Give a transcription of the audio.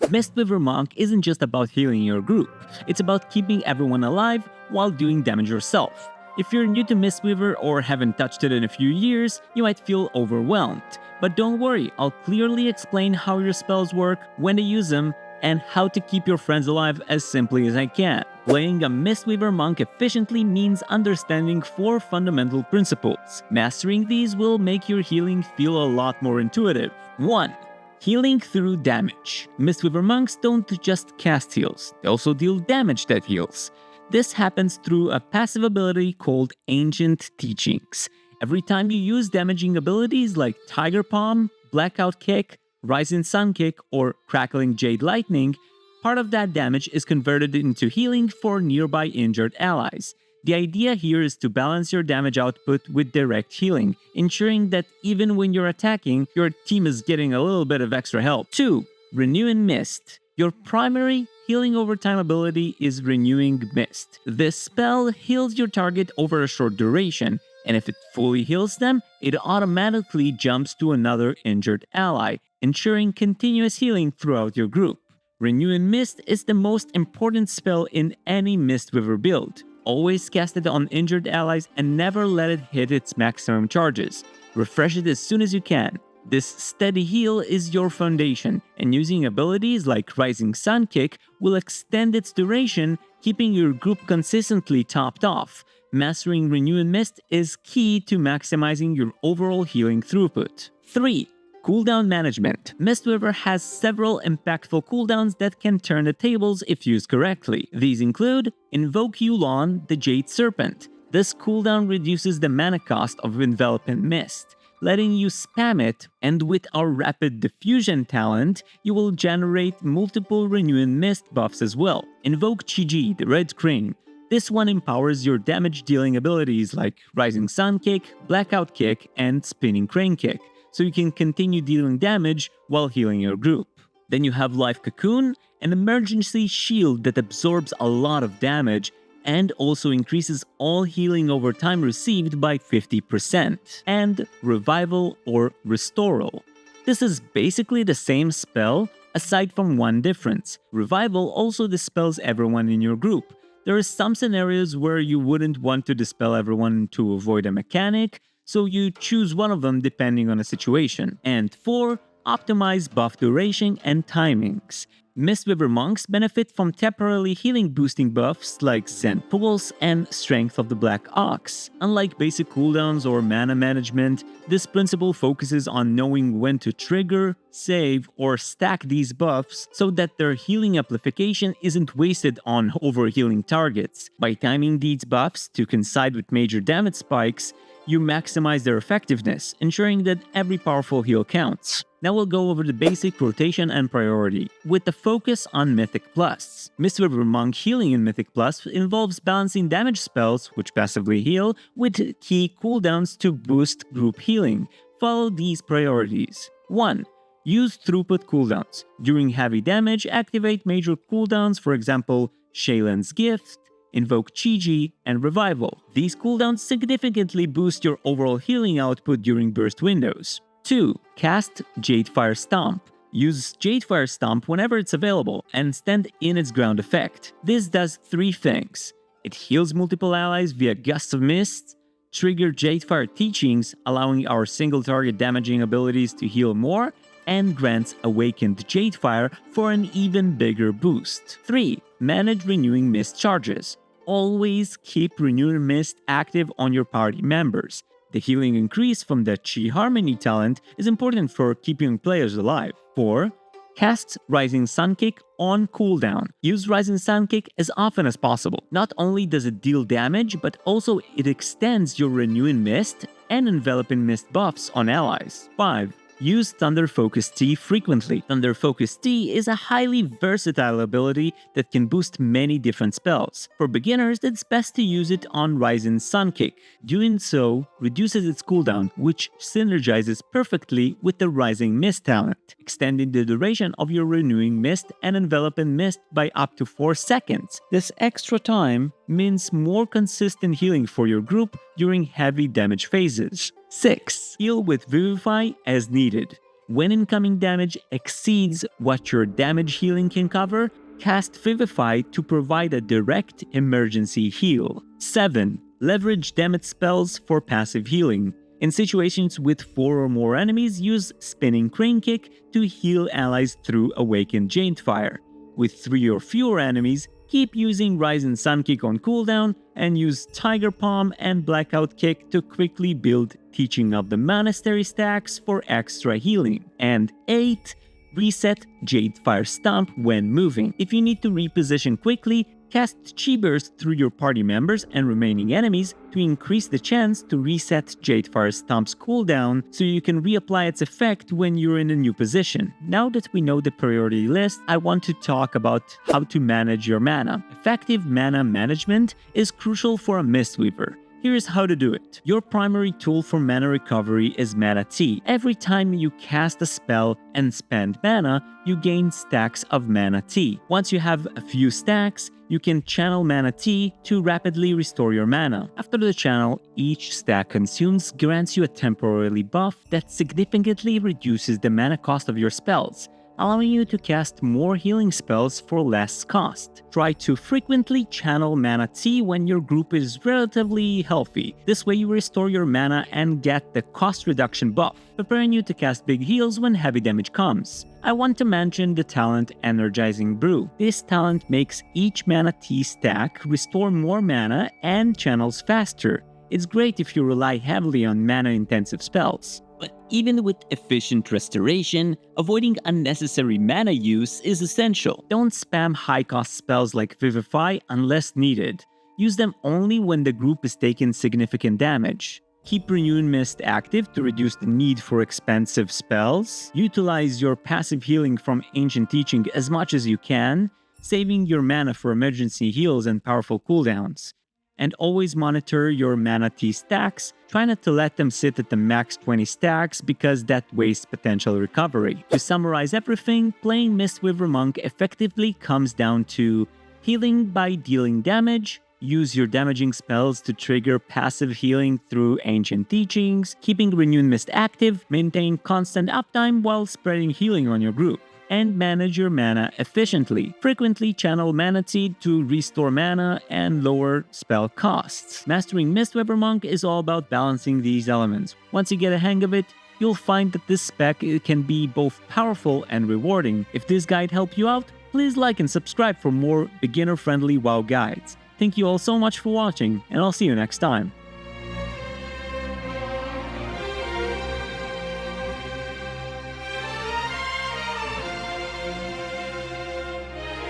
Mistweaver Monk isn't just about healing your group, it's about keeping everyone alive while doing damage yourself. If you're new to Mistweaver or haven't touched it in a few years, you might feel overwhelmed. But don't worry, I'll clearly explain how your spells work, when to use them, and how to keep your friends alive as simply as I can. Playing a Mistweaver Monk efficiently means understanding 4 fundamental principles. Mastering these will make your healing feel a lot more intuitive. 1. Healing through damage. Mistweaver Monks don't just cast heals, they also deal damage that heals. This happens through a passive ability called Ancient Teachings. Every time you use damaging abilities like Tiger Palm, Blackout Kick, Rising Sun Kick, or Crackling Jade Lightning, part of that damage is converted into healing for nearby injured allies. The idea here is to balance your damage output with direct healing, ensuring that even when you're attacking, your team is getting a little bit of extra help. 2. Renewing Mist. Your primary healing over time ability is Renewing Mist. This spell heals your target over a short duration, and if it fully heals them, it automatically jumps to another injured ally, ensuring continuous healing throughout your group. Renewing Mist is the most important spell in any Mistweaver build. Always cast it on injured allies and never let it hit its maximum charges. Refresh it as soon as you can. This steady heal is your foundation, and using abilities like Rising Sun Kick will extend its duration, keeping your group consistently topped off. Mastering Renewing Mist is key to maximizing your overall healing throughput. 3. Cooldown management. Mistweaver has several impactful cooldowns that can turn the tables if used correctly. These include Invoke Chi-Ji, the Jade Serpent. This cooldown reduces the mana cost of Enveloping Mist, letting you spam it, and with our Rapid Diffusion talent, you will generate multiple Renewing Mist buffs as well. Invoke Chi-Ji, the Red Crane. This one empowers your damage-dealing abilities like Rising Sun Kick, Blackout Kick, and Spinning Crane Kick, so you can continue dealing damage while healing your group. Then you have Life Cocoon, an emergency shield that absorbs a lot of damage and also increases all healing over time received by 50%. And Revival or Restoral. This is basically the same spell, aside from one difference. Revival also dispels everyone in your group. There are some scenarios where you wouldn't want to dispel everyone to avoid a mechanic, so you choose one of them depending on the situation. And 4. Optimize buff duration and timings. Mistweaver Monks benefit from temporarily healing boosting buffs like Zen Pulse and Strength of the Black Ox. Unlike basic cooldowns or mana management, this principle focuses on knowing when to trigger, save, or stack these buffs so that their healing amplification isn't wasted on overhealing targets. By timing these buffs to coincide with major damage spikes, you maximize their effectiveness, ensuring that every powerful heal counts. Now we'll go over the basic rotation and priority, with the focus on Mythic Plus. Mistweaver Monk healing in Mythic Plus involves balancing damage spells, which passively heal, with key cooldowns to boost group healing. Follow these priorities. 1. Use throughput cooldowns. During heavy damage, activate major cooldowns, for example, Shaylan's Gift, Invoke Chi-Ji, and Revival. These cooldowns significantly boost your overall healing output during burst windows. 2. Cast Jadefire Stomp. Use Jadefire Stomp whenever it's available and stand in its ground effect. This does 3 things. It heals multiple allies via Gusts of Mist, trigger Jadefire Teachings, allowing our single target damaging abilities to heal more, and grants Awakened Jadefire for an even bigger boost. 3. Manage Renewing Mist charges. Always keep Renewing Mist active on your party members. The healing increase from the Chi Harmony talent is important for keeping players alive. 4. Cast Rising Sun Kick on cooldown. Use Rising Sun Kick as often as possible. Not only does it deal damage, but also it extends your Renewing Mist and Enveloping Mist buffs on allies. 5. Use Thunder Focus Tea frequently. Thunder Focus Tea is a highly versatile ability that can boost many different spells. For beginners, it's best to use it on Rising Sun Kick. Doing so reduces its cooldown, which synergizes perfectly with the Rising Mist talent, extending the duration of your Renewing Mist and Enveloping Mist by up to 4 seconds. This extra time means more consistent healing for your group during heavy damage phases. 6. Heal with Vivify as needed. When incoming damage exceeds what your damage healing can cover, cast Vivify to provide a direct emergency heal. 7. Leverage damage spells for passive healing. In situations with 4 or more enemies, use Spinning Crane Kick to heal allies through Awakened Jade Fire. With 3 or fewer enemies, keep using Rise and Sun Kick on cooldown and use Tiger Palm and Blackout Kick to quickly build Teaching of the Monastery stacks for extra healing. And 8. Reset Jade Fire Stomp when moving. If you need to reposition quickly, cast Chi Burst through your party members and remaining enemies to increase the chance to reset Jade Fire Stomp's cooldown so you can reapply its effect when you're in a new position. Now that we know the priority list, I want to talk about how to manage your mana. Effective mana management is crucial for a Mistweaver. Here's how to do it. Your primary tool for mana recovery is Mana Tea. Every time you cast a spell and spend mana, you gain stacks of Mana Tea. Once you have a few stacks, you can channel Mana Tea to rapidly restore your mana. After the channel, each stack consumes grants you a temporary buff that significantly reduces the mana cost of your spells, allowing you to cast more healing spells for less cost. Try to frequently channel Mana Tea when your group is relatively healthy. This way you restore your mana and get the cost reduction buff, preparing you to cast big heals when heavy damage comes. I want to mention the talent Energizing Brew. This talent makes each Mana Tea stack restore more mana and channels faster. It's great if you rely heavily on mana-intensive spells. But even with efficient restoration, avoiding unnecessary mana use is essential. Don't spam high-cost spells like Vivify unless needed. Use them only when the group is taking significant damage. Keep Renewed Mist active to reduce the need for expensive spells. Utilize your passive healing from Ancient Teaching as much as you can, saving your mana for emergency heals and powerful cooldowns. And always monitor your Mana Tea stacks. Try not to let them sit at the max 20 stacks because that wastes potential recovery. To summarize everything, playing Mistweaver Monk effectively comes down to healing by dealing damage, use your damaging spells to trigger passive healing through Ancient Teachings, keeping Renewed Mist active, maintain constant uptime while spreading healing on your group, and manage your mana efficiently. Frequently channel Mana Tea to restore mana and lower spell costs. Mastering Mistweaver Monk is all about balancing these elements. Once you get a hang of it, you'll find that this spec can be both powerful and rewarding. If this guide helped you out, please like and subscribe for more beginner-friendly WoW guides. Thank you all so much for watching, and I'll see you next time.